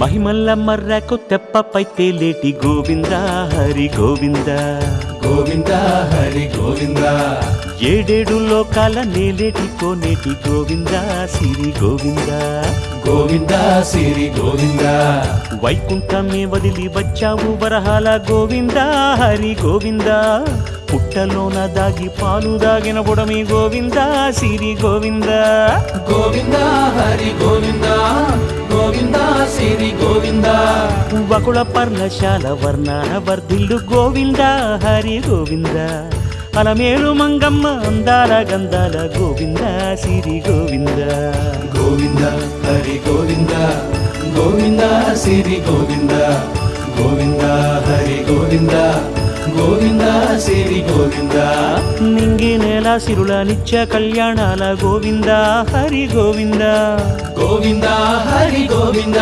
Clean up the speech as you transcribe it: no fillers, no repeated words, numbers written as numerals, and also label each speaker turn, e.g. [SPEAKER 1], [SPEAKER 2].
[SPEAKER 1] మహిమల్ల మర్రకు తెప్పపై తేలేటి గోవింద హరి గోవింద
[SPEAKER 2] గోవింద హరి గోవింద
[SPEAKER 1] ఏడేడు లోకాల నేలేటి కోనేటి గోవింద సిరి గోవింద
[SPEAKER 2] గోవింద సిరి గోవింద
[SPEAKER 1] వైకుంఠమే వదిలి వచ్చావు వరహాల గోవింద హరి గోవింద పుట్టలోన దాగి పాలు దాగిన బుడమి గోవింద సిరి గోవింద
[SPEAKER 2] గోవింద హరి గోవింద గోవింద సిరి గోవింద
[SPEAKER 1] వకుళ పర్ణశాల వర్ణాన వర్ధిల్లు గోవింద హరి గోవింద అలమేలు మంగమ్మ అందాల గంధాల గోవింద సిరి గోవింద
[SPEAKER 2] గోవింద హరి గోవింద గోవింద సిరి గోవింద గోవింద హరి గోవింద గోవింద సిరి గోవింద
[SPEAKER 1] నింగి నేల సిరుల నిత్య కళ్యాణాల గోవింద హరి గోవింద
[SPEAKER 2] గోవింద హరి గోవింద